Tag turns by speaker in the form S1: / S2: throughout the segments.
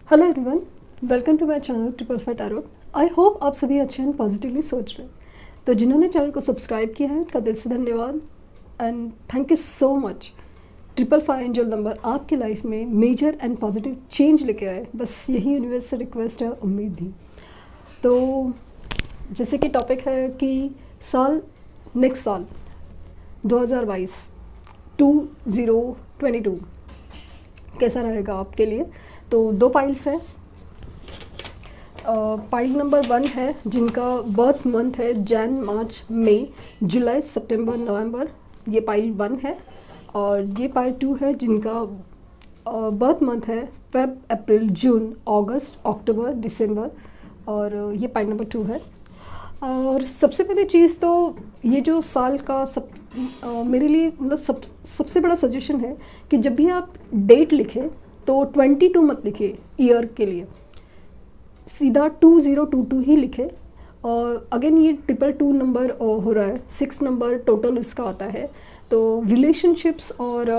S1: Hello everyone, welcome to my channel triple five tarot. I hope आप सभी अच्छे and positively सोच रहे हैं। तो जिन्होंने चैनल को सब्सक्राइब किया है उनका दिल से धन्यवाद and thank you so much. Triple five angel number आपकी लाइफ में मेजर एंड पॉजिटिव चेंज लेके आए, बस यही यूनिवर्स से रिक्वेस्ट है, उम्मीद भी। तो जैसे कि टॉपिक है कि नेक्स्ट साल 2022 2022 कैसा रहेगा आपके लिए। तो दो पाइल्स हैं। पाइल नंबर 1 है जिनका बर्थ मंथ है जैन, मार्च, मई, जुलाई, सितंबर, नवंबर, ये पाइल 1 है। और ये पाइल 2 है जिनका बर्थ मंथ है फेब, अप्रैल, जून, अगस्त, अक्टूबर, दिसंबर, और ये पाइल नंबर 2 है। और सबसे पहली चीज़ तो ये जो साल का मेरे लिए मतलब सबसे बड़ा सजेशन है कि जब भी आप डेट लिखें तो 22 मत लिखिए ईयर के लिए, सीधा 2022 ही लिखे। और अगेन ये 222 नंबर हो रहा है, 6 नंबर टोटल इसका आता है। तो रिलेशनशिप्स और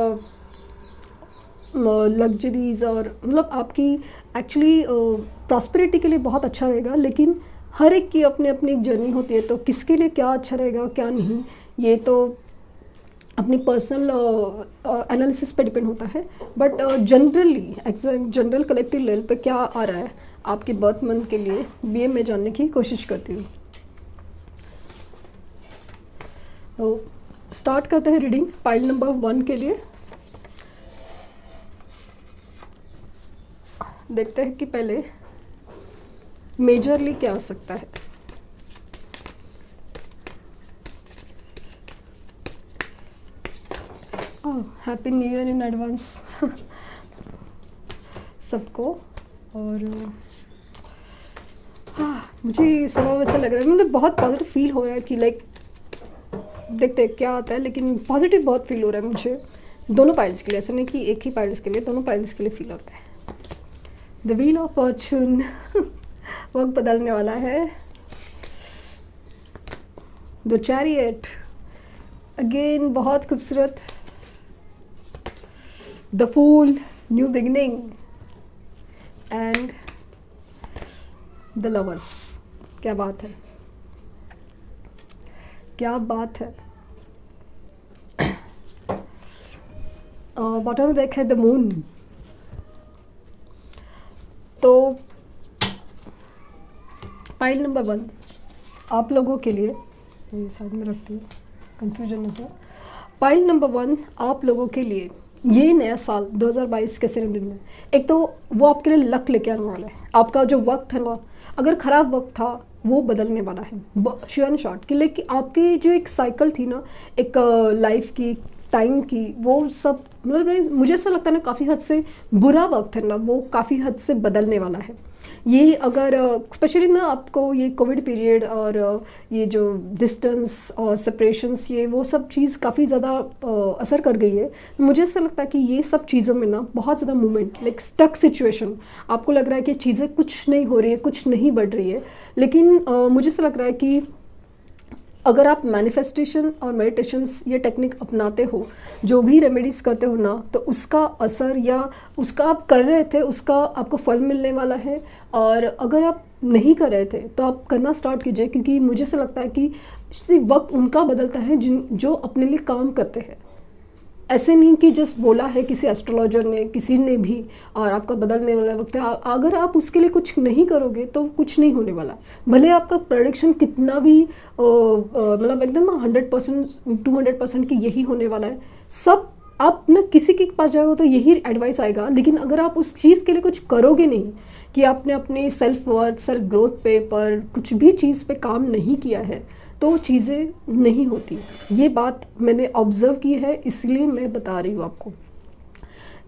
S1: लग्जरीज और मतलब आपकी एक्चुअली प्रॉस्पेरिटी के लिए बहुत अच्छा रहेगा। लेकिन हर एक की अपनी अपनी एक जर्नी होती है, तो किसके लिए क्या अच्छा रहेगा क्या नहीं, ये तो अपनी पर्सनल एनालिसिस पे डिपेंड होता है। बट जनरल कलेक्टिव लेवल पे क्या आ रहा है आपके बर्थ मंथ के लिए, ये मैं जानने की कोशिश करती हूँ। तो स्टार्ट करते हैं रीडिंग पाइल नंबर 1 के लिए। देखते हैं कि पहले मेजरली क्या आ सकता है। Happy new year in advance सबको। और मुझे समय वैसा लग रहा है, मतलब बहुत पॉजिटिव फील हो रहा है कि लाइक देखते हैं क्या आता है, लेकिन पॉजिटिव बहुत फील हो रहा है मुझे दोनों पाइल्स के लिए। ऐसा नहीं कि एक ही पाइल्स के लिए, दोनों पाइल्स के लिए फील हो रहा है। द व्हील ऑफ फॉर्चून वक्त बदलने वाला है। द चैरियट अगेन बहुत खूबसूरत। The fool, new beginning, and the lovers. क्या बात है, क्या बात है। बॉटम में देखा है द मून। तो पाइल नंबर 1 आप लोगों के लिए, ये साइड में रखती हूँ कंफ्यूजन हो जाए। पाइल नंबर 1 आप लोगों के लिए ये नया साल 2022 कैसे दिन में, एक तो वो आपके लिए लक लेके आने वाला है। आपका जो वक्त है ना, अगर ख़राब वक्त था वो बदलने वाला है श्योर एंड शॉर्ट कि लेकिन आपकी जो एक साइकिल थी ना, एक लाइफ की, टाइम की, वो सब मतलब मुझे ऐसा लगता है ना काफ़ी हद से बुरा वक्त है ना, वो काफ़ी हद से बदलने वाला है। ये अगर स्पेशली ना आपको ये कोविड पीरियड और ये जो डिस्टेंस और सेपरेशंस, ये वो सब चीज़ काफ़ी ज़्यादा असर कर गई है। मुझे ऐसा लगता है कि ये सब चीज़ों में ना बहुत ज़्यादा मूवमेंट, लाइक स्टक सिचुएशन, आपको लग रहा है कि चीज़ें कुछ नहीं हो रही है, कुछ नहीं बढ़ रही है। लेकिन मुझे ऐसा लग रहा है कि अगर आप मैनिफेस्टेशन और मेडिटेशंस ये टेक्निक अपनाते हो, जो भी रेमेडीज़ करते हो ना, तो उसका असर या उसका आप कर रहे थे उसका आपको फल मिलने वाला है। और अगर आप नहीं कर रहे थे तो आप करना स्टार्ट कीजिए, क्योंकि मुझे ऐसा लगता है कि वक्त उनका बदलता है जो अपने लिए काम करते हैं। ऐसे नहीं कि जस्ट बोला है किसी एस्ट्रोलॉजर ने, किसी ने भी, और आपका बदलने वाला वक्त है। अगर आप उसके लिए कुछ नहीं करोगे तो कुछ नहीं होने वाला। भले आपका प्रेडिक्शन कितना भी मतलब एकदम 100% 200% की यही होने वाला है, सब आप ना किसी के पास जाओगे तो यही एडवाइस आएगा। लेकिन अगर आप उस चीज़ के लिए कुछ करोगे नहीं, कि आपने अपने सेल्फ वर्थ, सेल्फ ग्रोथ पे पर कुछ भी चीज़ पे काम नहीं किया है, तो चीज़ें नहीं होती। ये बात मैंने ऑब्ज़र्व की है, इसलिए मैं बता रही हूँ आपको।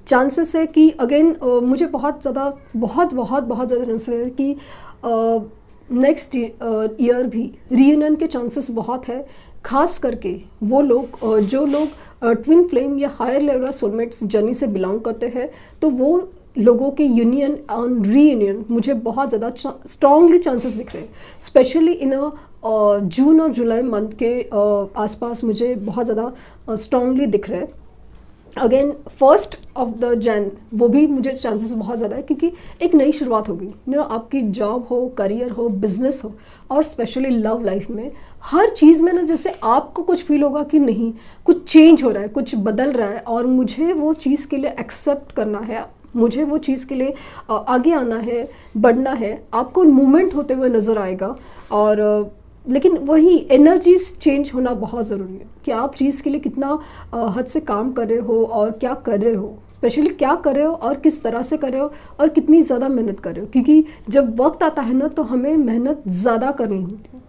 S1: चांसेस है कि अगेन मुझे बहुत ज़्यादा चांसेस है कि नेक्स्ट ईयर भी रीयूनियन के चांसेस बहुत है। खास करके वो लोग जो लोग ट्विन फ्लेम या हायर लेवल सोलमेट्स जर्नी से बिलोंग करते हैं, तो वो लोगों के यूनियन ऑन रीयूनियन मुझे बहुत ज़्यादा स्ट्रॉन्गली चांसेस दिख रहे हैं। स्पेशली इन जून और जुलाई मंथ के आसपास मुझे बहुत ज़्यादा स्ट्रॉन्गली दिख रहे हैं। अगेन 1 जनवरी वो भी मुझे चांसेस बहुत ज़्यादा है, क्योंकि एक नई शुरुआत होगी। आपकी जॉब हो, करियर हो, बिजनेस हो, और स्पेशली लव लाइफ में हर चीज़ में ना, जैसे आपको कुछ फील होगा कि नहीं, कुछ चेंज हो रहा है, कुछ बदल रहा है, और मुझे वो चीज़ के लिए एक्सेप्ट करना है, मुझे वो चीज़ के लिए आगे आना है, बढ़ना है। आपको मूवमेंट होते हुए नज़र आएगा। और लेकिन वही एनर्जीज चेंज होना बहुत ज़रूरी है, कि आप चीज़ के लिए कितना हद से काम कर रहे हो, और क्या कर रहे हो, स्पेशली क्या कर रहे हो, और किस तरह से कर रहे हो, और कितनी ज़्यादा मेहनत कर रहे हो। क्योंकि जब वक्त आता है ना, तो हमें मेहनत ज़्यादा करनी होती है,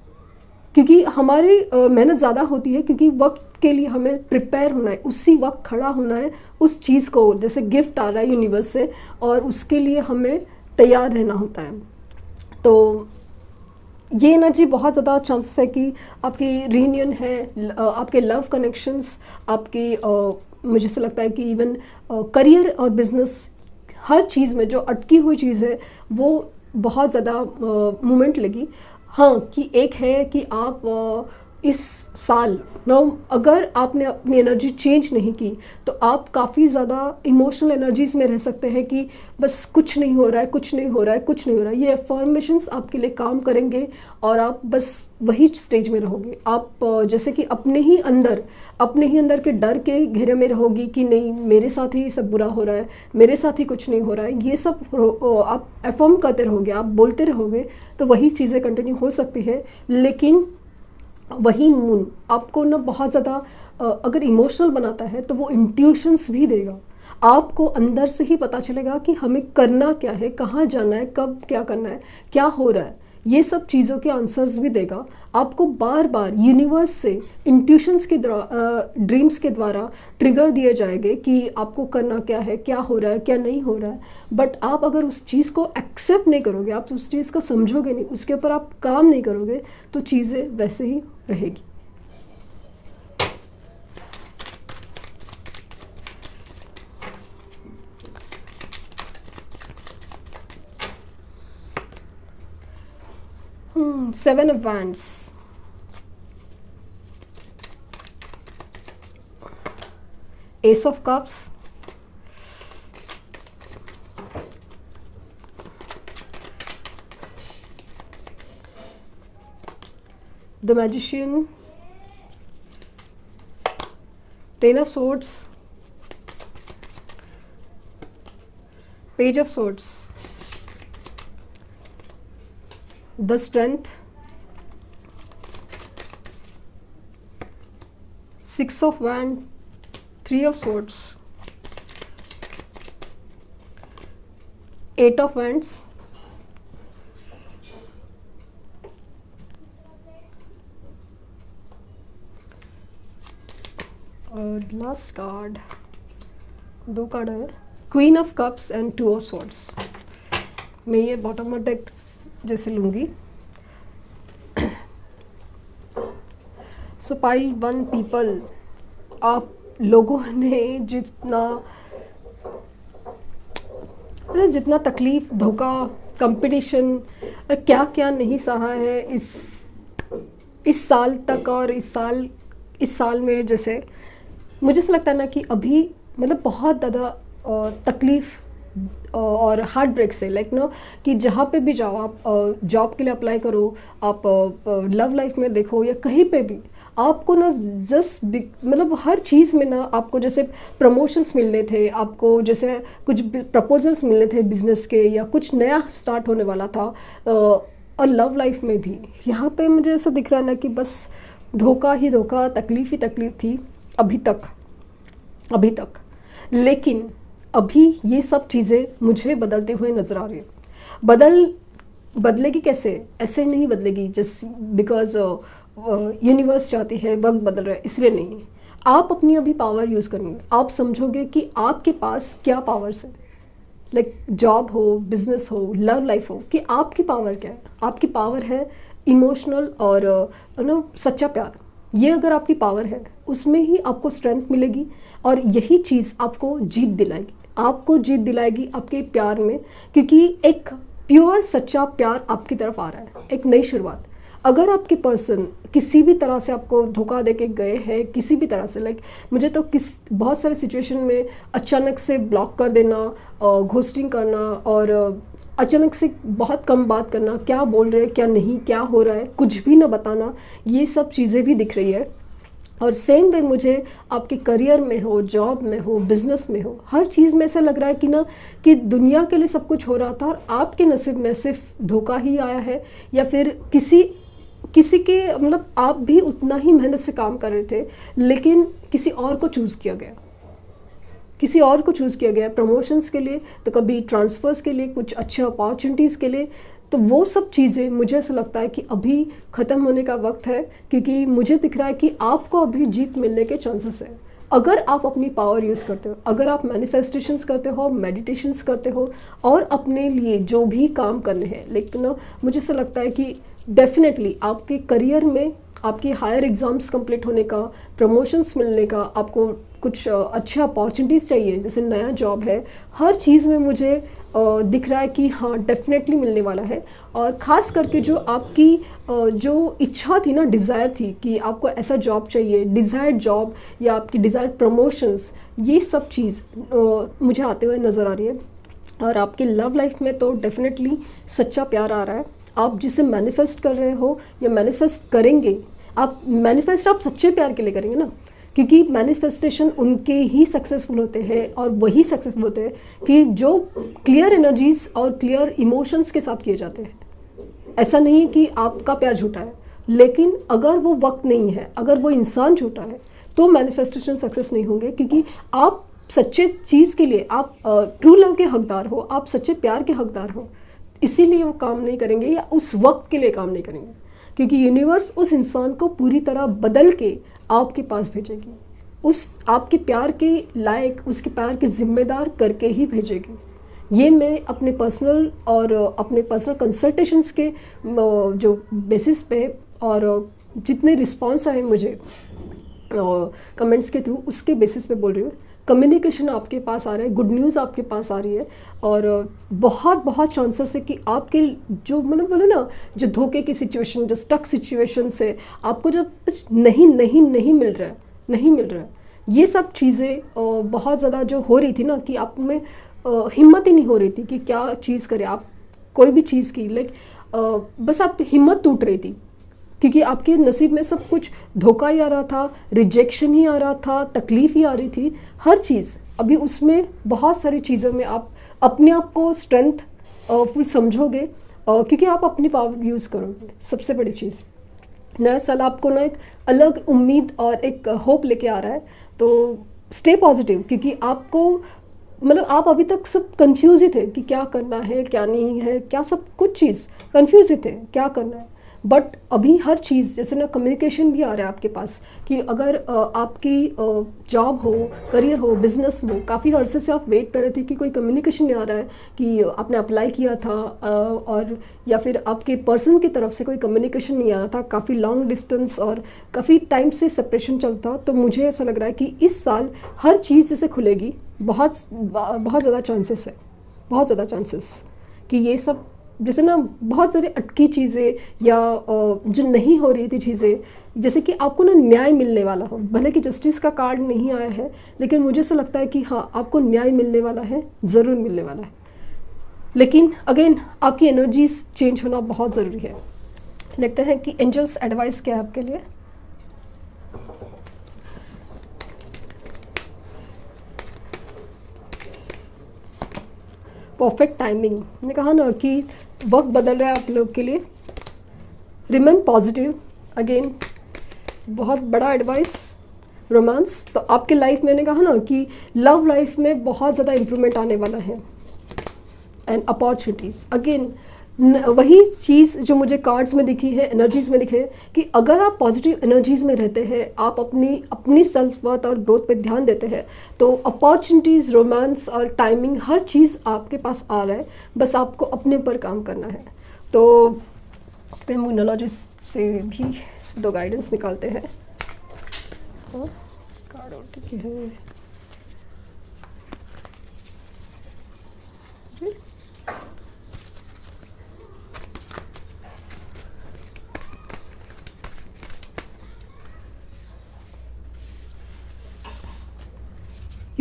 S1: क्योंकि हमारी मेहनत ज़्यादा होती है, क्योंकि वक्त के लिए हमें प्रिपेयर होना है, उसी वक्त खड़ा होना है उस चीज़ को, जैसे गिफ्ट आ रहा है यूनिवर्स से, और उसके लिए हमें तैयार रहना होता है। तो ये एनर्जी बहुत ज़्यादा चांसेस है कि आपकी रीयूनियन है, आपके लव कनेक्शंस, आपकी मुझे ऐसा लगता है कि इवन करियर और बिजनेस, हर चीज़ में जो अटकी हुई चीज़ है वो बहुत ज़्यादा मूवमेंट लगी। हाँ, कि एक है कि आप इस साल ना, अगर आपने अपनी एनर्जी चेंज नहीं की, तो आप काफ़ी ज़्यादा इमोशनल एनर्जीज़ में रह सकते हैं, कि बस कुछ नहीं हो रहा है, कुछ नहीं हो रहा है, कुछ नहीं हो रहा है। ये अफर्मेशंस आपके लिए काम करेंगे, और आप बस वही स्टेज में रहोगे। आप जैसे कि अपने ही अंदर के डर के घेरे में रहोगी, कि नहीं, मेरे साथ ही सब बुरा हो रहा है, मेरे साथ ही कुछ नहीं हो रहा है। ये सब आप अफर्म करते रहोगे, आप बोलते रहोगे, तो वही चीज़ें कंटिन्यू हो सकती है। लेकिन वही मून आपको ना बहुत ज़्यादा अगर इमोशनल बनाता है, तो वो इंट्यूशंस भी देगा। आपको अंदर से ही पता चलेगा कि हमें करना क्या है, कहाँ जाना है, कब क्या करना है, क्या हो रहा है। ये सब चीज़ों के आंसर्स भी देगा आपको। बार बार यूनिवर्स से इंट्यूशंस के ड्रीम्स के द्वारा ट्रिगर दिए जाएंगे कि आपको करना क्या है, क्या हो रहा है, क्या नहीं हो रहा है। बट आप अगर उस चीज़ को एक्सेप्ट नहीं करोगे, आप उस चीज़ को समझोगे नहीं, उसके ऊपर आप काम नहीं करोगे, तो चीज़ें वैसे ही रहेगी। Seven of Wands, Ace of Cups, the Magician, Ten of Swords, Page of Swords, the Strength, Six of Wands, Three of Swords, Eight of Wands, और लास्ट कार्ड, 2 कार्ड है, queen of cups and 2 of swords. मैं ये bottom deck जैसे लूँगी। सो pile 1 people, आप लोगों ने जितना तकलीफ, धोखा, कंपटीशन और क्या क्या नहीं सहा है इस साल तक, और इस साल में, जैसे मुझे ऐसा लगता है ना कि अभी मतलब बहुत ज़्यादा तकलीफ और हार्ट ब्रेक से, लाइक ना, कि जहाँ पे भी जाओ आप, जॉब के लिए अप्लाई करो, आप लव लाइफ में देखो, या कहीं पे भी आपको ना जस्ट मतलब हर चीज़ में ना आपको जैसे प्रमोशंस मिलने थे, आपको जैसे कुछ प्रपोजल्स मिलने थे बिजनेस के, या कुछ नया स्टार्ट होने वाला था। और लव लाइफ में भी यहाँ पे मुझे ऐसा दिख रहा है ना कि बस धोखा ही धोखा, तकलीफ ही तकलीफ थी अभी तक। लेकिन अभी ये सब चीज़ें मुझे बदलते हुए नज़र आ रही है। बदलेगी कैसे? ऐसे नहीं बदलेगी जस्ट बिकॉज यूनिवर्स चाहती है, वक्त बदल रहा है इसलिए नहीं। आप अपनी अभी पावर यूज़ करेंगे, आप समझोगे कि आपके पास क्या पावर्स है, लाइक जॉब हो, बिजनेस हो, लव लाइफ हो, कि आपकी पावर क्या है। आपकी पावर है इमोशनल और सच्चा प्यार। ये अगर आपकी पावर है, उसमें ही आपको स्ट्रेंथ मिलेगी, और यही चीज़ आपको जीत दिलाएगी आपके प्यार में, क्योंकि एक प्योर सच्चा प्यार आपकी तरफ आ रहा है, एक नई शुरुआत। अगर आपके पर्सन किसी भी तरह से आपको धोखा दे के गए हैं, किसी भी तरह से, लाइक मुझे तो बहुत सारे सिचुएशन में अचानक से ब्लॉक कर देना, घोस्टिंग करना, और अचानक से बहुत कम बात करना, क्या बोल रहे हैं क्या नहीं, क्या हो रहा है कुछ भी ना बताना, ये सब चीज़ें भी दिख रही है। और सेम वे मुझे आपके करियर में हो, जॉब में हो, बिजनेस में हो, हर चीज़ में ऐसा लग रहा है कि ना कि दुनिया के लिए सब कुछ हो रहा था और आपके नसीब में सिर्फ धोखा ही आया है, या फिर किसी के मतलब आप भी उतना ही मेहनत से काम कर रहे थे लेकिन किसी और को चूज़ किया गया, किसी और को चूज़ किया गया प्रमोशंस के लिए, तो कभी ट्रांसफ़र्स के लिए, कुछ अच्छे अपॉर्चुनिटीज़ के लिए। तो वो सब चीज़ें मुझे ऐसा लगता है कि अभी ख़त्म होने का वक्त है, क्योंकि मुझे दिख रहा है कि आपको अभी जीत मिलने के चांसेस है अगर आप अपनी पावर यूज़ करते हो, अगर आप मैनिफेस्टेशंस करते हो, मेडिटेशंस करते हो और अपने लिए जो भी काम करने हैं। लेकिन मुझे ऐसा लगता है कि डेफिनेटली आपके करियर में आपकी हायर एग्ज़ाम्स कंप्लीट होने का, प्रमोशंस मिलने का, आपको कुछ अच्छे अपॉर्चुनिटीज़ चाहिए, जैसे नया जॉब है, हर चीज़ में मुझे दिख रहा है कि हाँ डेफिनेटली मिलने वाला है। और ख़ास करके जो आपकी जो इच्छा थी ना, डिज़ायर थी कि आपको ऐसा जॉब चाहिए, डिज़ायर्ड जॉब या आपकी डिज़ायर्ड प्रमोशंस, ये सब चीज़ मुझे आते हुए नज़र आ रही है। और आपकी लव लाइफ में तो डेफिनेटली सच्चा प्यार आ रहा है। आप जिसे मैनिफेस्ट कर रहे हो या मैनिफेस्ट करेंगे, आप मैनिफेस्ट आप सच्चे प्यार के लिए करेंगे ना, क्योंकि मैनिफेस्टेशन उनके ही सक्सेसफुल होते हैं और वही सक्सेसफुल होते हैं कि जो क्लियर एनर्जीज और क्लियर इमोशंस के साथ किए जाते हैं। ऐसा नहीं कि आपका प्यार झूठा है, लेकिन अगर वो वक्त नहीं है, अगर वो इंसान झूठा है, तो मैनिफेस्टेशन सक्सेस नहीं होंगे, क्योंकि आप सच्चे चीज़ के लिए, आप ट्रू लव के हकदार हो, आप सच्चे प्यार के हकदार हो, इसीलिए वो काम नहीं करेंगे या उस वक्त के लिए काम नहीं करेंगे, क्योंकि यूनिवर्स उस इंसान को पूरी तरह बदल के आपके पास भेजेगी, उस आपके प्यार के लायक, उसके प्यार के जिम्मेदार करके ही भेजेगी। ये मैं अपने पर्सनल और अपने पर्सनल कंसल्टेशंस के जो बेसिस पे और जितने रिस्पॉन्स आए मुझे कमेंट्स के थ्रू, उसके बेसिस पे बोल रही हूँ। कम्युनिकेशन आपके पास आ रहा है, गुड न्यूज़ आपके पास आ रही है, और बहुत बहुत चांसेस है कि आपके जो मतलब बोलो ना, जो धोखे की सिचुएशन, जो स्टक सिचुएशन से आपको जो कुछ नहीं नहीं नहीं मिल रहा है, नहीं मिल रहा है, ये सब चीज़ें बहुत ज़्यादा जो हो रही थी ना, कि आप में हिम्मत ही नहीं हो रही थी कि क्या चीज़ करें आप, कोई भी चीज़ की, लाइक बस आप हिम्मत टूट रही थी, क्योंकि आपके नसीब में सब कुछ धोखा ही आ रहा था, रिजेक्शन ही आ रहा था, तकलीफ़ ही आ रही थी, हर चीज़। अभी उसमें बहुत सारी चीज़ों में आप अपने आप को स्ट्रेंथ फुल समझोगे, क्योंकि आप अपनी पावर यूज़ करोगे। सबसे बड़ी चीज़, नया साल आपको ना एक अलग उम्मीद और एक होप लेके आ रहा है, तो स्टे पॉजिटिव, क्योंकि आपको मतलब आप अभी तक सब कंफ्यूज ही थे कि क्या करना है क्या नहीं है, क्या सब कुछ चीज़ कंफ्यूज ही थे क्या करना है। बट अभी हर चीज़, जैसे ना कम्युनिकेशन भी आ रहा है आपके पास, कि अगर आपकी जॉब हो, करियर हो, बिजनेस हो, काफ़ी अरसे से आप वेट कर रहे थे कि कोई कम्युनिकेशन नहीं आ रहा है, कि आपने अप्लाई किया था और या फिर आपके पर्सन की तरफ से कोई कम्युनिकेशन नहीं आ रहा था, काफ़ी लॉन्ग डिस्टेंस और काफ़ी टाइम से सेपरेशन चलता, तो मुझे ऐसा लग रहा है कि इस साल हर चीज़ जैसे खुलेगी, बहुत ज़्यादा चांसेस है, बहुत ज़्यादा चांसेस कि ये सब जैसे ना बहुत सारी अटकी चीज़ें या जो नहीं हो रही थी चीज़ें, जैसे कि आपको ना न्याय मिलने वाला हो। भले कि जस्टिस का कार्ड नहीं आया है, लेकिन मुझे ऐसा लगता है कि हाँ आपको न्याय मिलने वाला है, ज़रूर मिलने वाला है। लेकिन अगेन आपकी एनर्जीज चेंज होना बहुत ज़रूरी है। लगता है कि एंजल्स एडवाइस क्या है आपके लिए? परफेक्ट टाइमिंग, मैंने कहा ना कि वक्त बदल रहा है आप लोग के लिए। रिमेन पॉजिटिव, अगेन बहुत बड़ा एडवाइस। रोमांस, तो आपके लाइफ मैंने कहा ना कि लव लाइफ में बहुत ज़्यादा इम्प्रूवमेंट आने वाला है। एंड अपॉर्चुनिटीज़, अगेन वही चीज़ जो मुझे कार्ड्स में दिखी है, एनर्जीज़ में दिखे, कि अगर आप पॉजिटिव एनर्जीज़ में रहते हैं, आप अपनी सेल्फ वर्थ और ग्रोथ पे ध्यान देते हैं, तो अपॉर्चुनिटीज़, रोमांस और टाइमिंग, हर चीज़ आपके पास आ रहा है, बस आपको अपने पर काम करना है। तो न्यूमरोलॉजिस्ट से भी दो गाइडेंस निकालते हैं। कार्ड और ठीक है,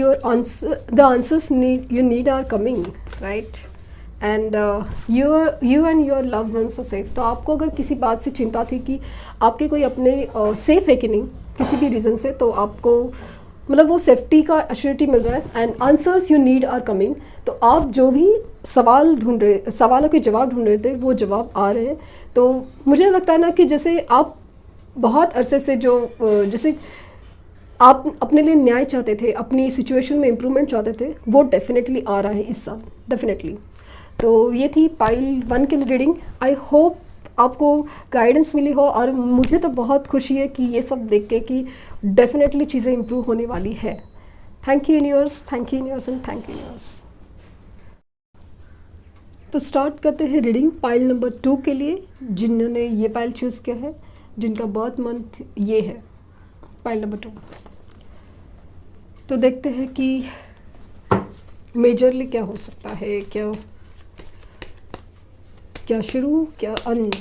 S1: your answer, the answers you need are coming, right? And you and your loved ones are safe. तो आपको अगर किसी बात से चिंता थी कि आपके कोई अपने सेफ है कि नहीं किसी भी रीज़न से, तो आपको मतलब वो सेफ्टी का अश्योरिटी मिल रहा है. And answers you need are coming. तो आप जो भी सवालों के जवाब ढूंढ रहे थे वो जवाब आ रहे हैं. तो मुझे लगता है ना कि जैसे आप बहुत अरसे से जैसे आप अपने लिए न्याय चाहते थे, अपनी सिचुएशन में इम्प्रूवमेंट चाहते थे, वो डेफिनेटली आ रहा है इस साल, डेफिनेटली. तो ये थी पाइल 1 की रीडिंग. आई होप आपको गाइडेंस मिली हो, और मुझे तो बहुत खुशी है कि ये सब देख के कि डेफिनेटली चीज़ें इम्प्रूव होने वाली है. Thank you universe, thank you universe and thank you universe. तो स्टार्ट करते हैं रीडिंग पाइल नंबर 2 के लिए, जिन्होंने ये पाइल चूज़ किया है, जिनका बर्थ मंथ ये है, पाइल नंबर 2. तो देखते हैं कि मेजरली क्या हो सकता है, क्या शुरू क्या अंत.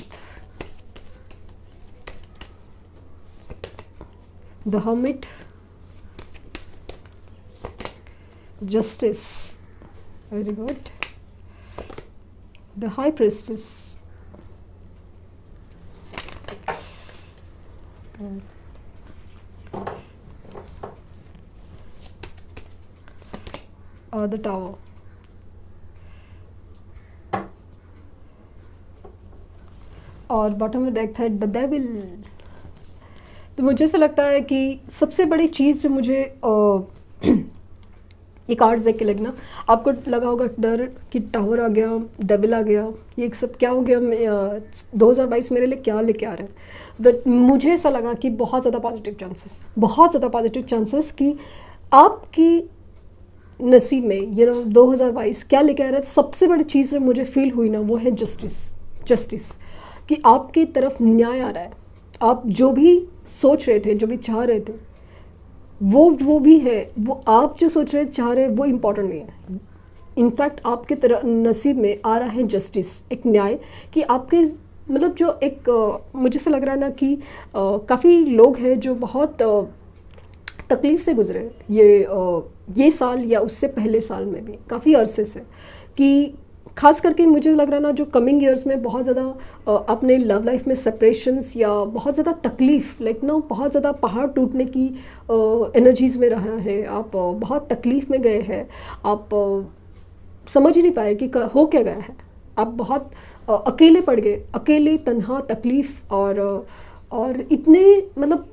S1: The hermit, justice, very good. The high priestess, the tower. और बॉटम में डेक है द डेविल. तो मुझे ऐसा लगता है कि सबसे बड़ी चीज़ जो मुझे ये कार्ड्स देख के लगना, आपको लगा होगा डर कि टावर आ गया, डेविल आ गया, ये सब क्या हो गया, 2022 मेरे लिए क्या लेके आ रहा है. मुझे ऐसा लगा कि बहुत ज़्यादा पॉजिटिव चांसेस कि आपकी नसीब में 2022 क्या लेके आ रहा है. सबसे बड़ी चीज़ जो मुझे फील हुई ना, वो है जस्टिस, कि आपकी तरफ न्याय आ रहा है. आप जो भी सोच रहे थे, जो भी चाह रहे थे, वो भी है. वो आप जो सोच रहे चाह रहे वो इम्पोर्टेंट नहीं है. इनफैक्ट आपके तरफ नसीब में आ रहा है जस्टिस, एक न्याय, कि आपके मतलब जो एक मुझे ऐसा लग रहा है ना कि काफ़ी लोग हैं जो बहुत तकलीफ़ से गुजरे ये साल या उससे पहले साल में भी काफ़ी अरसे से, कि खास करके मुझे लग रहा है ना जो कमिंग ईयर्स में बहुत ज़्यादा अपने लव लाइफ में सेपरेशंस या बहुत ज़्यादा तकलीफ़ बहुत ज़्यादा पहाड़ टूटने की एनर्जीज़ में रहा है. आप बहुत तकलीफ़ में गए हैं, आप समझ ही नहीं पाए कि हो क्या गया है. आप बहुत अकेले पड़ गए, अकेले तन्हा तकलीफ़ और इतने मतलब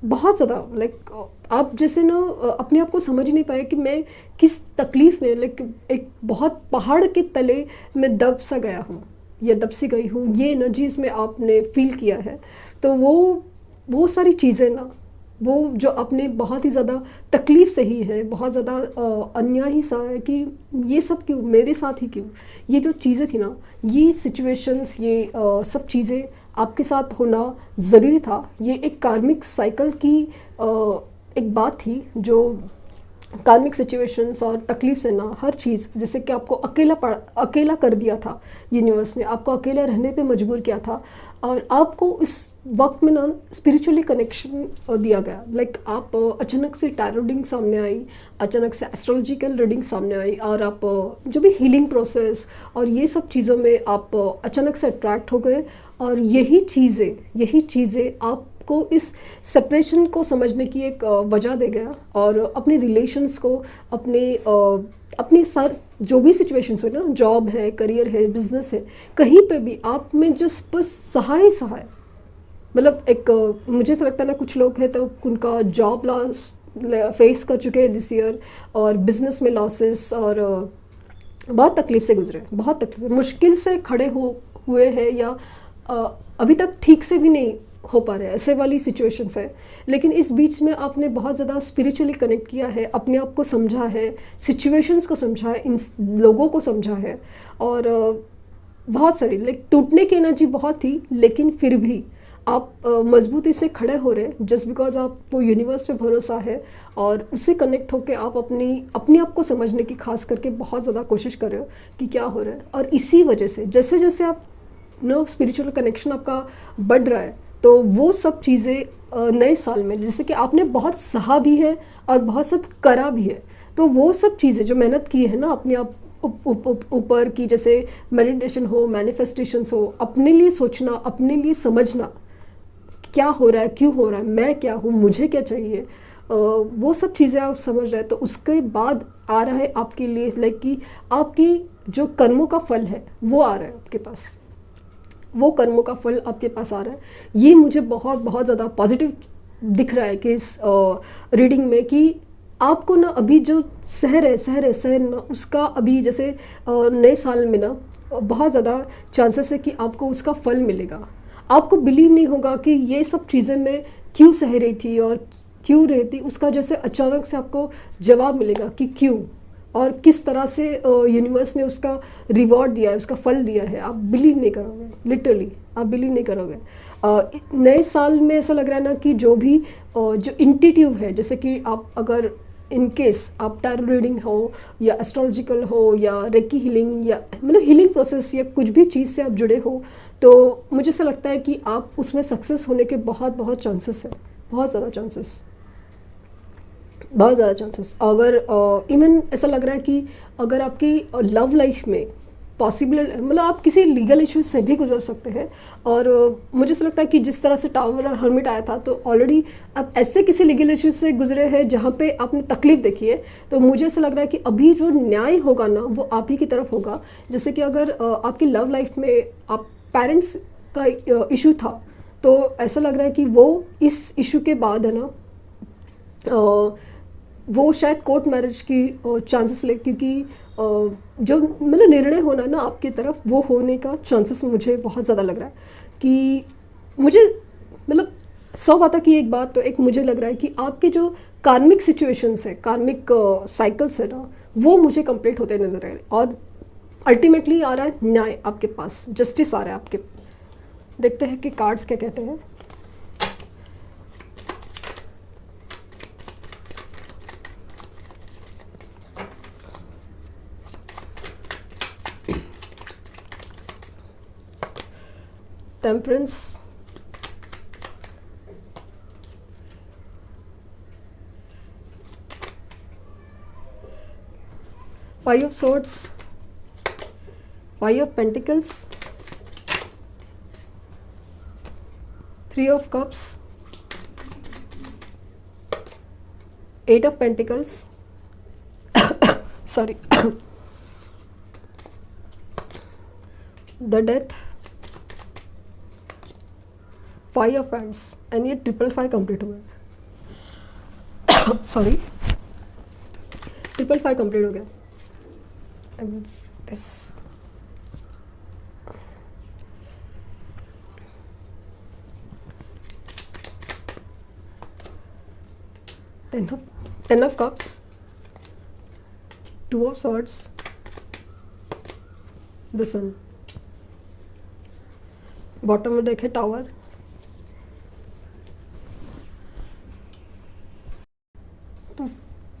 S1: बहुत ज़्यादा आप जैसे ना अपने आप को समझ ही नहीं पाए कि मैं किस तकलीफ़ में एक बहुत पहाड़ के तले में दब सा गया हूँ या दब सी गई हूँ. ये एनर्जीज़ में आपने फील किया है. तो वो सारी चीज़ें ना, वो जो आपने बहुत ही ज़्यादा तकलीफ़ सही है, बहुत ज़्यादा अन्याय ही सा है कि ये सब क्यों मेरे साथ ही क्यों. ये जो चीज़ें थी ना, ये सिचुएशंस, ये सब चीज़ें आपके साथ होना ज़रूरी था. ये एक कार्मिक साइकिल की एक बात थी, जो कार्मिक सिचुएशंस और तकलीफ से ना हर चीज़, जैसे कि आपको अकेला कर दिया था यूनिवर्स ने, आपको अकेला रहने पे मजबूर किया था, और आपको इस वक्त में ना स्पिरिचुअली कनेक्शन दिया गया. आप अचानक से टैरो रीडिंग सामने आई, अचानक से एस्ट्रोलॉजिकल रीडिंग सामने आई, और आप जो भी हीलिंग प्रोसेस और ये सब चीज़ों में आप अचानक से अट्रैक्ट हो गए. और यही चीज़ें आपको इस सेपरेशन को समझने की एक वजह दे गया, और अपने रिलेशंस को, अपने सार जो भी सिचुएशंस हो ना, जॉब है, करियर है, बिजनेस है, कहीं पे भी आप में जस्ट बस सहाय मतलब एक मुझे तो लगता है ना कुछ लोग हैं तो उनका जॉब लॉस फेस कर चुके हैं दिस ईयर, और बिजनेस में लॉसेस, और बहुत तकलीफ से गुजरे, बहुत तकलीफ से मुश्किल से खड़े हुए हैं, या अभी तक ठीक से भी नहीं हो पा रहे, ऐसे वाली सिचुएशंस है. लेकिन इस बीच में आपने बहुत ज़्यादा स्पिरिचुअली कनेक्ट किया है, अपने आप को समझा है, सिचुएशंस को समझा है, इन लोगों को समझा है, और बहुत सारी टूटने की एनर्जी बहुत थी, लेकिन फिर भी आप मजबूती से खड़े हो रहे जस्ट बिकॉज आपको यूनिवर्स पे भरोसा है, और उससे कनेक्ट होकर आप अपने आप को समझने की खास करके बहुत ज़्यादा कोशिश कर रहे हो कि क्या हो रहा है. और इसी वजह से जैसे जैसे आप स्पिरिचुअल कनेक्शन आपका बढ़ रहा है, तो वो सब चीज़ें नए साल में जैसे कि आपने बहुत सहा भी है और बहुत सब करा भी है, तो वो सब चीज़ें जो मेहनत की है ना अपने आप ऊपर की, जैसे मेडिटेशन हो, मैनिफेस्टेशंस हो, अपने लिए सोचना, अपने लिए समझना क्या हो रहा है, क्यों हो रहा है, मैं क्या हूँ, मुझे क्या चाहिए, वो सब चीज़ें आप समझ रहे हैं, तो उसके बाद आ रहा है आपके लिए लाइक कि आपकी जो कर्मों का फल है वो आ रहा है आपके पास, वो कर्मों का फल आपके पास आ रहा है। ये मुझे बहुत बहुत ज़्यादा पॉजिटिव दिख रहा है कि इस रीडिंग में कि आपको ना अभी जो सहर ना उसका अभी जैसे नए साल में ना बहुत ज़्यादा चांसेस है कि आपको उसका फल मिलेगा। आपको बिलीव नहीं होगा कि ये सब चीज़ें मैं क्यों सह रही थी और क्यों रही थी, उसका जैसे अचानक से आपको जवाब मिलेगा कि क्यों और किस तरह से यूनिवर्स ने उसका रिवॉर्ड दिया है, उसका फल दिया है। आप बिलीव नहीं करोगे, लिटरली आप बिलीव नहीं करोगे। नए साल में ऐसा लग रहा है ना कि जो भी जो इंट्यूटिव है, जैसे कि आप अगर इन केस आप टैरो रीडिंग हो या एस्ट्रोलॉजिकल हो या रेकी हीलिंग या मतलब हीलिंग प्रोसेस या कुछ भी चीज़ से आप जुड़े हो, तो मुझे ऐसा लगता है कि आप उसमें सक्सेस होने के बहुत बहुत चांसेस है, बहुत ज़्यादा चांसेस, बहुत ज़्यादा चांसेस। अगर इवन ऐसा लग रहा है कि अगर आपकी लव लाइफ में पॉसिबल मतलब आप किसी लीगल इश्यूज से भी गुजर सकते हैं। और मुझे ऐसा लगता है कि जिस तरह से टावर और हर्मिट आया था, तो ऑलरेडी आप ऐसे किसी लीगल इश्यूज से गुजरे हैं जहाँ पे आपने तकलीफ देखी है। तो मुझे ऐसा लग रहा है कि अभी जो न्याय होगा ना वो आप ही की तरफ होगा। जैसे कि अगर आपकी लव लाइफ में आप पेरेंट्स का इशू था, तो ऐसा लग रहा है कि वो इस इशू के बाद है ना वो शायद कोर्ट मैरिज की चांसेस ले, क्योंकि जो मतलब निर्णय होना ना आपकी तरफ वो होने का चांसेस मुझे बहुत ज़्यादा लग रहा है। कि मुझे मतलब 100 बातों की एक बात, तो एक मुझे लग रहा है कि आपके जो कार्मिक सिचुएशंस है, कार्मिक साइकिल्स है ना, वो मुझे कंप्लीट होते नजर आ रहे हैं। और अल्टीमेटली आ रहा है न्याय आपके पास, जस्टिस आ रहा है आपके। देखते हैं कि कार्ड्स क्या कहते हैं। Temperance, 5 of swords, 5 of pentacles, 3 of cups, 8 of pentacles, sorry, the death, 5 of wands, and ये 555 कंप्लीट हुआ है। सॉरी, 555 कंप्लीट हो गया। This 10 of cups, 2 of swords, the sun, bottom में देखे टावर,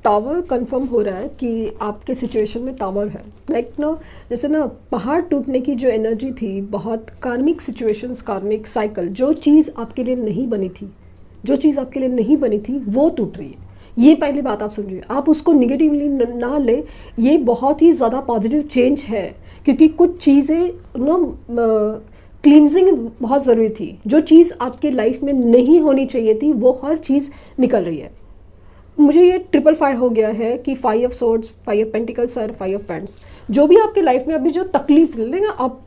S1: टावर कंफर्म हो रहा है कि आपके सिचुएशन में टावर है। लाइक ना जैसे ना पहाड़ टूटने की जो एनर्जी थी, बहुत कार्मिक सिचुएशंस, कार्मिक साइकिल, जो चीज़ आपके लिए नहीं बनी थी, जो चीज़ आपके लिए नहीं बनी थी वो टूट रही है। ये पहली बात आप समझिए, आप उसको निगेटिवली ना ले, ये बहुत ही ज़्यादा पॉजिटिव चेंज है। क्योंकि कुछ चीज़ें ना क्लींजिंग बहुत ज़रूरी थी। जो चीज़ आपके लाइफ में नहीं होनी चाहिए थी वो हर चीज़ निकल रही है। मुझे ये 555 हो गया है कि 5 ऑफ सोर्ड्स, 5 ऑफ पेंटिकल्स और 5 ऑफ पेंट्स। जो भी आपके लाइफ में अभी जो तकलीफ ले ना, आप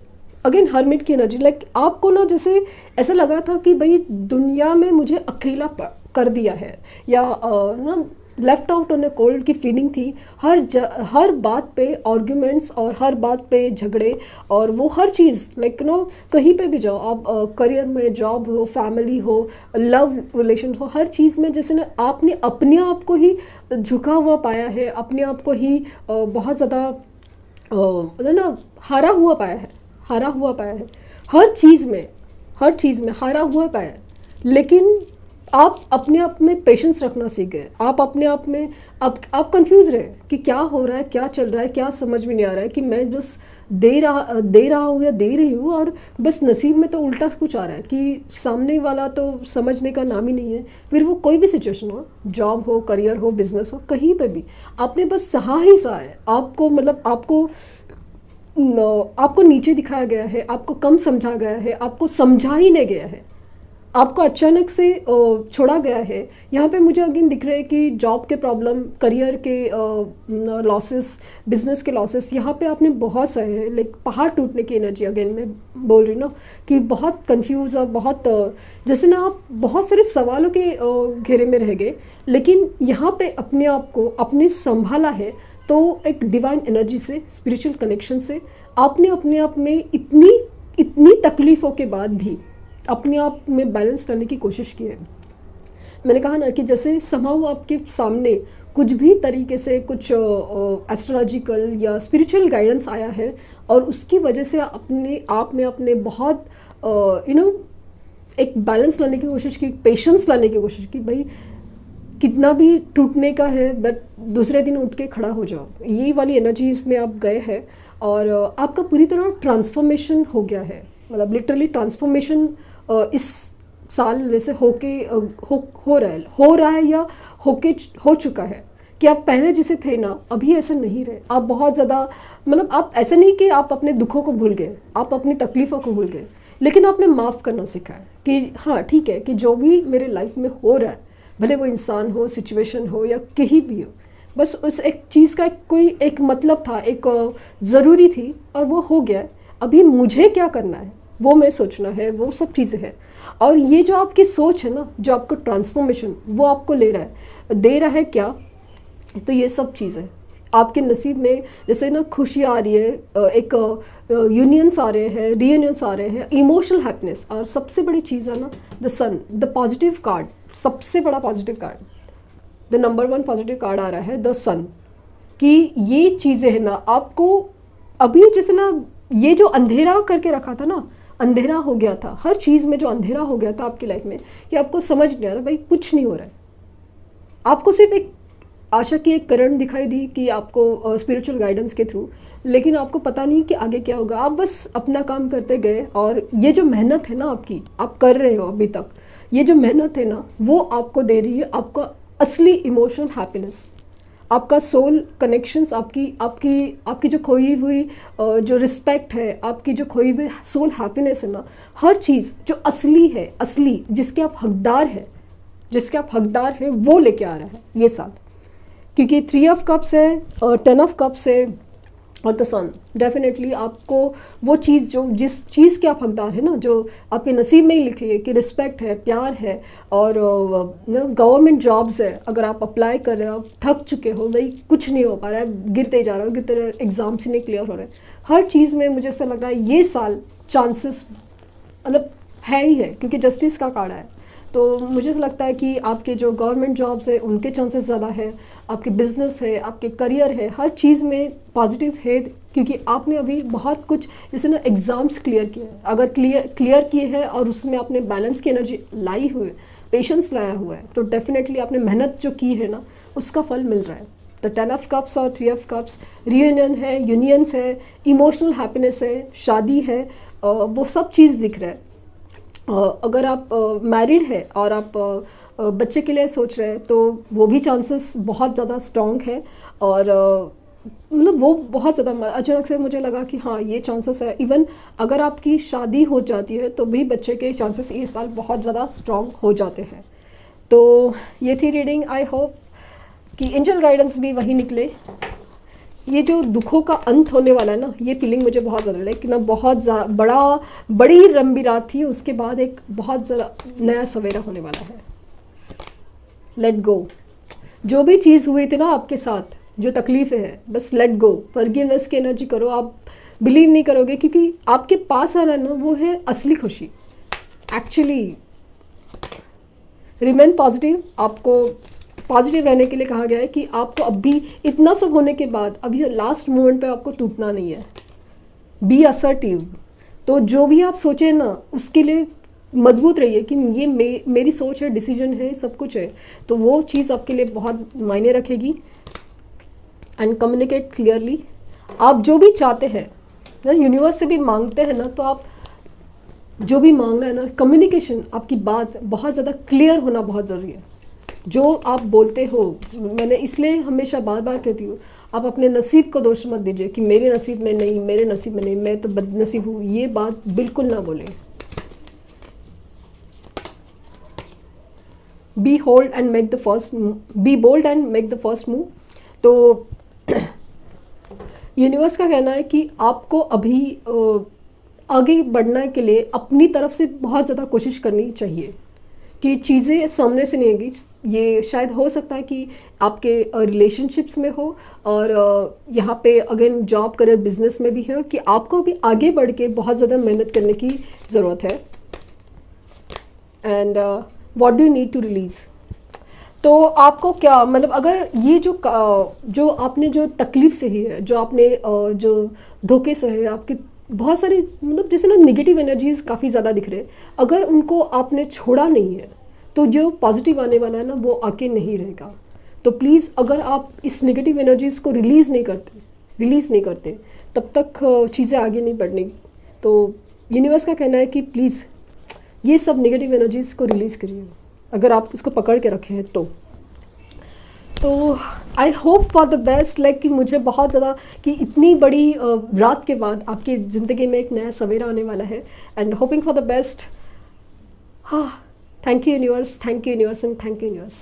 S1: अगेन हर्मिट की एनर्जी, लाइक आपको ना जैसे ऐसा लगा था कि भाई दुनिया में मुझे अकेला कर दिया है, या ना left out on A cold की फीलिंग थी। हर बात पे आर्ग्यूमेंट्स और हर बात पे झगड़े, और वो हर चीज़ लाइक नो कहीं पे भी जाओ आप, करियर में, जॉब हो, फैमिली हो, लव रिलेशन हो, हर चीज़ में जैसे ना आपने अपने आप को ही झुका हुआ पाया है, अपने आप को ही बहुत ज़्यादा मतलब ना हारा हुआ पाया है, हारा हुआ पाया है हर चीज़ में, हर चीज़ में हारा हुआ पाया है। लेकिन आप अपने आप में पेशेंस रखना सीख गए। आप अपने आप में आप कंफ्यूज रहे कि क्या हो रहा है, क्या चल रहा है, क्या समझ में नहीं आ रहा है, कि मैं बस दे रहा हूँ या दे रही हूँ और बस नसीब में तो उल्टा कुछ आ रहा है कि सामने वाला तो समझने का नाम ही नहीं है। फिर वो कोई भी सिचुएशन हो, जॉब हो, करियर हो, बिजनेस हो, कहीं पे भी आपने बस सहा ही सहा है। आपको मतलब आपको नीचे दिखाया गया है, आपको कम समझा गया है, आपको समझा ही नहीं गया है, आपको अचानक से छोड़ा गया है। यहाँ पे मुझे अगेन दिख रहा है कि जॉब के प्रॉब्लम, करियर के लॉसेस, बिजनेस के लॉसेस, यहाँ पे आपने बहुत सारे लाइक पहाड़ टूटने की एनर्जी अगेन मैं बोल रही हूँ ना, कि बहुत कंफ्यूज और बहुत जैसे ना आप बहुत सारे सवालों के घेरे में रह गए, लेकिन यहाँ पे अपने आप को अपने संभाला है। तो एक डिवाइन एनर्जी से, स्पिरिचुअल कनेक्शन से आपने अपने आप में इतनी इतनी तकलीफ़ों के बाद भी अपने आप में बैलेंस करने की कोशिश की है। मैंने कहा ना कि जैसे समाओ आपके सामने कुछ भी तरीके से कुछ एस्ट्रोलॉजिकल या स्पिरिचुअल गाइडेंस आया है और उसकी वजह से अपने आप में अपने बहुत एक बैलेंस लाने की कोशिश की, पेशेंस लाने की कोशिश की। भाई कितना भी टूटने का है बट दूसरे दिन उठ के खड़ा हो जाओ, ये वाली एनर्जीज में आप गए हैं और आपका पूरी तरह ट्रांसफॉर्मेशन हो गया है। मतलब लिटरली ट्रांसफॉर्मेशन इस साल वैसे हो रहा है या हो चुका है कि आप पहले जैसे थे ना, अभी ऐसा नहीं रहे। आप बहुत ज़्यादा मतलब आप ऐसा नहीं कि आप अपने दुखों को भूल गए, आप अपनी तकलीफ़ों को भूल गए, लेकिन आपने माफ़ करना सीखा है कि हाँ ठीक है, कि जो भी मेरे लाइफ में हो रहा है, भले वो इंसान हो, सिचुएशन हो या कहीं भी हो, बस उस एक चीज़ का कोई एक मतलब था, एक ज़रूरी थी और वो हो गया। अभी मुझे क्या करना है वो मैं सोचना है, वो सब चीज़ें हैं। और ये जो आपकी सोच है ना, जो आपको ट्रांसफॉर्मेशन वो आपको दे रहा है क्या, तो ये सब चीज़ें आपके नसीब में जैसे ना खुशी आ रही है, एक यूनियंस आ रहे हैं, रीयूनियंस आ रहे हैं, इमोशनल हैप्पीनेस। और सबसे बड़ी चीज़ है ना the sun, the positive card, सबसे बड़ा positive card, the number 1 positive card आ रहा है द सन, कि ये चीज़ें हैं ना आपको अभी जैसे ना ये जो अंधेरा करके रखा था ना, अंधेरा हो गया था हर चीज़ में, जो अंधेरा हो गया था आपकी लाइफ में कि आपको समझ नहीं आ रहा भाई कुछ नहीं हो रहा है। आपको सिर्फ एक आशा की एक किरण दिखाई दी कि आपको स्पिरिचुअल गाइडेंस के थ्रू, लेकिन आपको पता नहीं कि आगे क्या होगा। आप बस अपना काम करते गए और ये जो मेहनत है ना आपकी, आप कर रहे हो अभी तक, ये जो मेहनत है ना वो आपको दे रही है आपका असली इमोशनल हैप्पीनेस, आपका सोल कनेक्शंस, आपकी जो खोई हुई जो रिस्पेक्ट है, आपकी जो खोई हुई सोल हैप्पीनेस है ना, हर चीज़ जो असली है, असली जिसके आप हकदार हैं वो लेके आ रहा है ये साल। क्योंकि 3 ऑफ कप्स है और 10 ऑफ कप्स है और द सन, डेफिनेटली आपको वो चीज़ जो जिस चीज़ के आप हकदार है ना, जो आपके नसीब में ही लिखी है कि रिस्पेक्ट है, प्यार है, और गवर्नमेंट जॉब्स है, अगर आप अप्लाई कर रहे हो, आप थक चुके हो, भाई कुछ नहीं हो पा रहा है, गिरते जा रहे हो, एग्जाम्स ही नहीं क्लियर हो रहे, हर चीज़ में मुझे ऐसा लग रहा है ये साल चांसेस मतलब है ही है, क्योंकि जस्टिस का कार्ड है। तो मुझे लगता है कि आपके जो गवर्नमेंट जॉब्स है उनके चांसेस ज़्यादा है, आपके बिजनेस है, आपके करियर है, हर चीज़ में पॉजिटिव है। क्योंकि आपने अभी बहुत कुछ जैसे ना एग्ज़ाम्स क्लियर किए हैं, अगर क्लियर किए हैं और उसमें आपने बैलेंस की एनर्जी लाई हुई है, पेशेंस लाया हुआ है, तो डेफिनेटली आपने मेहनत जो की है ना उसका फल मिल रहा है। द 10 ऑफ कप्स और 3 ऑफ कप्स, रीयूनियन है, यूनियंस है, इमोशनल हैप्पीनेस है, शादी है, वो सब चीज़ दिख रहा है। अगर आप मैरिड है और आप बच्चे के लिए सोच रहे हैं तो वो भी चांसेस बहुत ज़्यादा स्ट्रॉन्ग है। और मतलब वो बहुत ज़्यादा अचानक से मुझे लगा कि हाँ ये चांसेस है। इवन अगर आपकी शादी हो जाती है तो भी बच्चे के चांसेस इस साल बहुत ज़्यादा स्ट्रॉन्ग हो जाते हैं। तो ये थी रीडिंग। आई होप कि एंजल गाइडेंस भी वही निकले। ये जो दुखों का अंत होने वाला है ना, ये फीलिंग मुझे बहुत ज़्यादा लेकिन बहुत बड़ी लंबी रात थी, उसके बाद एक बहुत ज़्यादा नया सवेरा होने वाला है। Let go. जो भी चीज़ हुई थी ना आपके साथ, जो तकलीफ़ें है, बस लेट गो, फॉरगिवनेस की एनर्जी करो। आप बिलीव नहीं करोगे, क्योंकि आपके पास आ रहा है ना वो है असली खुशी। Actually remain positive. आपको पॉजिटिव रहने के लिए कहा गया है कि आपको अभी इतना सब होने के बाद अभी लास्ट मोमेंट पे आपको टूटना नहीं है। Be assertive. तो जो भी आप सोचें ना उसके लिए मजबूत रहिए कि ये मेरी सोच है, डिसीजन है, सब कुछ है, तो वो चीज़ आपके लिए बहुत मायने रखेगी। And communicate clearly. आप जो भी चाहते हैं ना, यूनिवर्स से भी मांगते हैं ना, तो आप जो भी मांगना है ना, कम्युनिकेशन, आपकी बात बहुत ज़्यादा क्लियर होना बहुत ज़रूरी है। जो आप बोलते हो, मैंने इसलिए हमेशा बार बार कहती हूँ, आप अपने नसीब को दोष मत दीजिए कि मेरे नसीब में नहीं, मेरे नसीब में नहीं, मैं तो बदनसीब हूँ, ये बात बिल्कुल ना बोलें। Be hold and make the first, be bold and make the first move. तो यूनिवर्स का कहना है कि आपको अभी आगे बढ़ने के लिए अपनी तरफ से बहुत ज़्यादा कोशिश करनी चाहिए कि चीज़ें सामने से नहीं आएगी। ये शायद हो सकता है कि आपके रिलेशनशिप्स में हो, और यहाँ पे अगेन जॉब, करियर, बिजनेस में भी है कि आपको भी आगे बढ़ के बहुत ज़्यादा मेहनत करने की ज़रूरत है। And what do you need to release. तो आपको क्या मतलब, अगर ये जो आपने जो तकलीफ सही है, जो आपने जो धोखे सहे, आपके बहुत सारी मतलब जैसे ना निगेटिव एनर्जीज काफ़ी ज़्यादा दिख रहे हैं, अगर उनको आपने छोड़ा नहीं है तो जो पॉजिटिव आने वाला है ना, वो आके नहीं रहेगा। तो प्लीज़, अगर आप इस नेगेटिव एनर्जीज़ को रिलीज़ नहीं करते तब तक चीज़ें आगे नहीं बढ़ने। तो यूनिवर्स का कहना है कि प्लीज़ ये सब नेगेटिव एनर्जीज़ को रिलीज़ करिए, अगर आप उसको पकड़ के रखे हैं तो I hope for the best. Like कि मुझे बहुत ज़्यादा कि इतनी बड़ी रात के बाद आपकी ज़िंदगी में एक नया सवेरा आने वाला है, and hoping for the best. हाँ, thank you universe, and thank you universe.